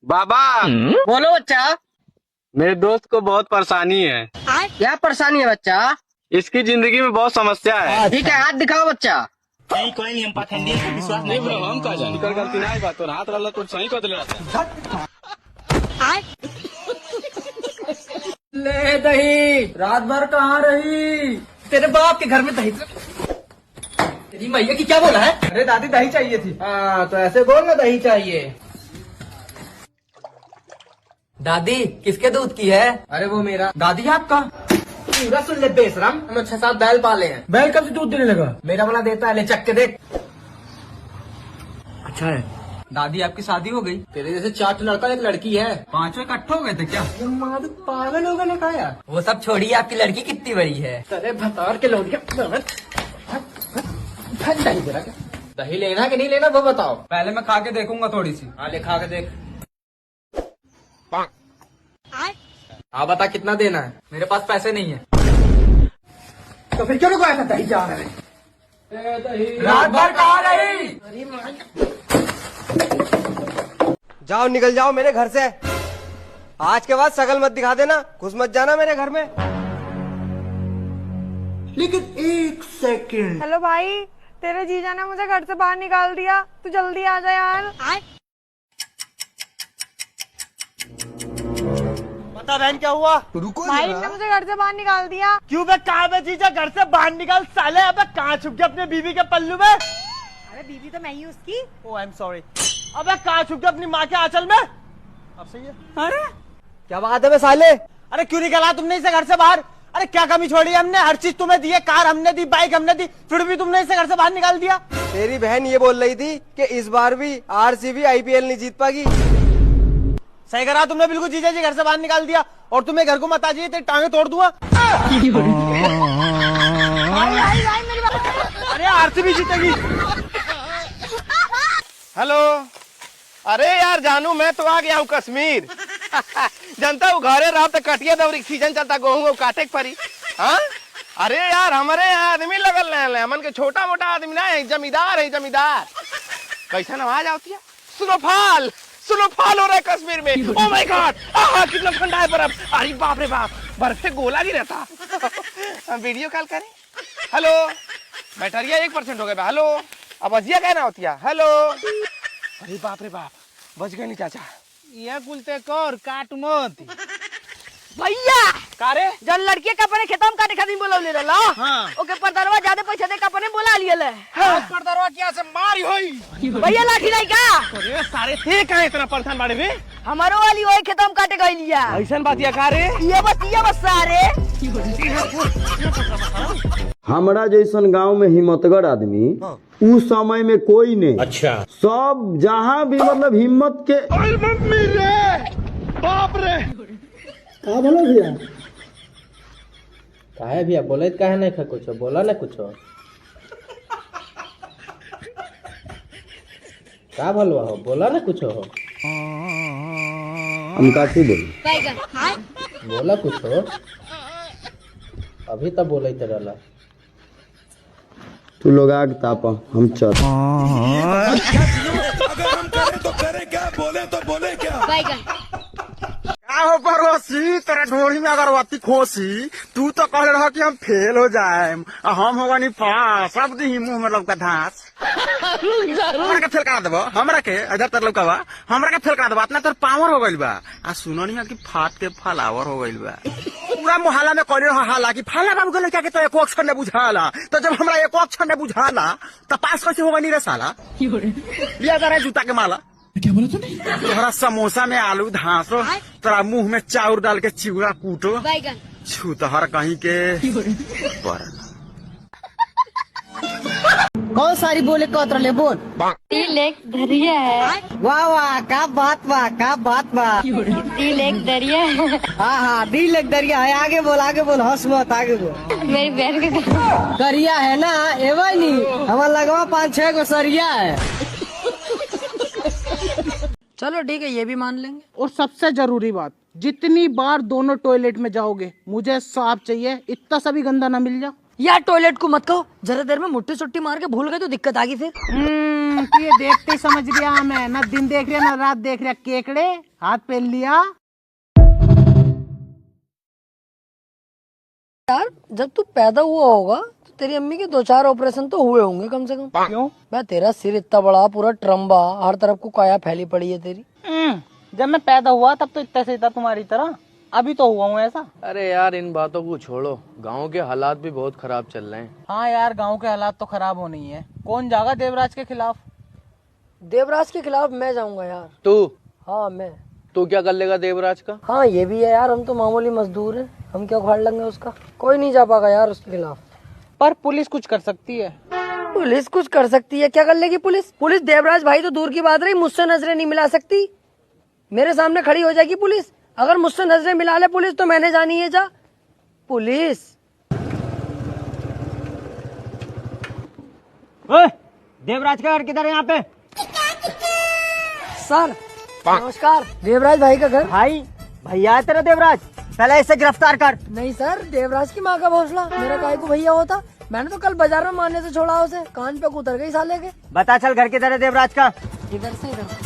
बाबा बोलो बच्चा। मेरे दोस्त को बहुत परेशानी है। क्या परेशानी है बच्चा? इसकी जिंदगी में बहुत समस्या है। ठीक है, हाथ दिखाओ बच्चा। नहीं कोई नहीं, हम पाखंडी पे विश्वास नहीं करेंगे। हम का जाने कर गलती ना बात और हाथ वाला तो सही कर ले। ले दही, रात भर कहाँ रही? तेरे बाप के घर में दही। तेरी मैया की क्या बोला है? अरे दादी दही चाहिए थी। हाँ तो ऐसे बोल ना, दही चाहिए। दादी किसके दूध की है? अरे वो मेरा। दादी आपका? पूरा सुन ले बेशरम, हम 6-7 बैल पाले हैं। बैल कब से दूध देने लगा? मेरा वाला देता है, ले चख के देख। अच्छा है। दादी आपकी शादी हो गई? तेरे जैसे 4 लड़का एक लड़की है। 5 इकट्ठे हो गए थे क्या? पागल होगा ने कहा यार। वो सब छोड़िए, आपकी लड़की कितनी बड़ी है? अरे भतार के लोग दही जरा, दही लेना कि नहीं लेना वो बताओ। पहले मैं खा के देखूंगा थोड़ी सी। हाँ ले खा के देख। हाँ बता कितना देना है? मेरे पास पैसे नहीं है। तो फिर क्यों रुको, ऐसा दही जा रहा है? रात भर कहाँ रही? जाओ निकल जाओ मेरे घर से। आज के बाद शकल मत दिखा देना, घुस मत जाना मेरे घर में। लेकिन 1 सेकंड। हेलो भाई, तेरे जीजा ने मुझे घर से बाहर निकाल दिया, तू जल्दी आ जा यार। बता बहन क्या हुआ? भाई ने मुझे घर से बाहर निकाल दिया। क्यों बे? कहाँ बे जीजा? घर से बाहर निकाल साले। अबे कहाँ छुप गया अपने बीवी के पल्लू में? अरे बीवी तो मैं ही उसकी। ओह आई एम सॉरी। अबे कहाँ छुप गया अपनी माँ के आंचल में? अब सही है। अरे क्या बात है बे साले? अरे क्यों निकाला तुमने इसे घर से बाहर? अरे क्या कमी छोड़ी हमने? हर चीज तुम्हें दी है, कार हमने दी, बाइक हमने दी, फिर भी तुमने इसे घर से बाहर निकाल दिया। तेरी बहन ये बोल रही थी कि इस बार भी आरसीबी आईपीएल नहीं जीत पाएगी। सही करा तुमने, बिल्कुल जीजा जी घर से बाहर निकाल दिया। और तुम्हें घर को मत आ जाइए, तेरी टांगे तोड़ दूंगा। अरे आरसीबी जीतेगी। हेलो, अरे यार जानू मैं तो आ गया हूँ कश्मीर। जनता हूँ घरे रहा तो कटिया दौरी सीजन चलता, गेहूँ काटे परी। हाँ अरे यार हमारे यहाँ आदमी लगल रहे, हमन के छोटा मोटा आदमी ना है, जमींदार है जमींदार। कैसा आवाज आती है? स्नोफॉल हो रहा है कश्मीर में। ओह माय गॉड, कितना ठंडा है बर्फ। अरे बाप रे बाप, बर्फ से गोला नहीं रहता। वीडियो कॉल करें। हेलो, बैटरिया 1% हो गया। हेलो, अब अजिया कहना होती है। हेलो, अरे बाप रे बाप, बच गए नहीं चाचा। ये कुलते कर काट मत भैया कारे। जब लड़की का अपने खेतम काटे खातिर बोलौले रहला, हाँ। ओके परदरवा ज्यादा पैसा दे के अपने बोला लियल है। परदरवा क्या से मारी होई? भैया लाठी नहीं का? अरे सारे थे कहाँ इतना परेशान बाड़े रे? हमारो वाली वही खेतम काटे गई लिया। ऐसा बात या कारे? ये बस सारे। हमरा जैसन गांव में हिम्मतगर आदमी उस समय में कोई नहीं। अच्छा, सब जहाँ भी मतलब हिम्मत के। मम्मी रे, बाप रे। का बोलो भैया? काहे भैया बोले काहे नहीं? कुछ बोला ना कुछ। क्या बोलवा हो? बोला ना कुछ हो। हम काठी बोली बोला कुछ हो? अभी तक बोले रहला। तू लोग आग तापा, हम चल। अगर हम करें तो करें क्या, बोले तो बोले क्या। हो पड़ोसी, तेरे ढोरी में अगरबत्ती खोसी। तू तो कह रहा कि हम फेल हो जाए, हम होगा नहीं पास। सब दी मुंह में लौका घास। हमरा के फेल करा देबो? हमरा के अगर तर लौका बा, हमरा के फेल करा देबो? इतना तर पावर हो गइल बा। आ सुनो नहीं कि फाट के फलावर हो गइल बा। पूरा मोहल्ला में कहले रहा हाला कि फला बाबू के लड़का के तो एको अक्षर न बुझाला। तो जब हमरा एको अक्षर न बुझाला तो पास कैसे होगा नहीं रे साला? लिया जा रहा है जूता के माला। क्या बोला तूने? तोहरा समोसा में आलू धांसो, तोरा मुंह में चाउर डाल के चिवड़ा कूटो, छूतहर कहीं के पर। कौन सारी बोले कौतर ले बोल। दिल एक दरिया है। वाह वाह, क्या बात वाह, क्या बात वाह। दिल एक दरिया है। हाँ, दिल एक दरिया है। आगे बोल, हंस मत, आगे बोल। मेरी बहन का दरिया है ना, एवं नहीं हमारा लगवा 5-6 गो सरिया है। चलो ठीक है, ये भी मान लेंगे। और सबसे जरूरी बात, जितनी बार दोनों टॉयलेट में जाओगे मुझे साफ चाहिए, इतना सा भी गंदा ना मिल जाओ। यार टॉयलेट को मत कहो, जरा देर में मुट्ठी सुट्टी मार के भूल गए तो दिक्कत आ गई फिर। तू ये देखते ही समझ गया मैं, ना दिन देख रहा ना रात देख रहा, केकड़े हाथ पहन लिया। यार जब तू पैदा हुआ होगा तो तेरी अम्मी के 2-4 ऑपरेशन तो हुए होंगे कम से कम। क्यों? मैं तेरा सिर इतना बड़ा, पूरा ट्रम्बा, हर तरफ को काया फैली पड़ी है तेरी। जब मैं पैदा हुआ तब तो इतना से था तुम्हारी तरह, अभी तो हुआ हूँ ऐसा। अरे यार इन बातों को छोड़ो, गांव के हालात भी बहुत खराब चल रहे हैं। हाँ यार गांव के हालात तो खराब होने ही है। कौन जाएगा देवराज के खिलाफ? देवराज के खिलाफ मैं जाऊंगा यार। तू हाँ मैं। तू क्या कर लेगा देवराज का? हाँ ये भी है यार, हम तो मामूली मजदूर हैं, हम क्या उखाड़ लेंगे उसका। कोई नहीं जा पाएगा यार उसके खिलाफ। पर पुलिस कुछ कर सकती है। पुलिस कुछ कर सकती है? क्या कर लेगी पुलिस? पुलिस देवराज भाई तो दूर की बात रही, मुझसे नजरें नहीं मिला सकती। मेरे सामने खड़ी हो जाएगी पुलिस। अगर मुझसे नजरें मिला ले पुलिस तो मैंने जानी है जा पुलिस। देवराज का घर किधर है यहाँ पे? सर नमस्कार। देवराज भाई का घर। भाई भैया है तेरा देवराज, पहले इसे गिरफ्तार कर। नहीं सर, देवराज की माँ का भौसला, मेरा काय को भैया होता। मैंने तो कल बाजार में मारने से छोड़ा उसे, कान पे उतर गई साले के। बता चल घर किधर है देवराज का? इधर से इधर।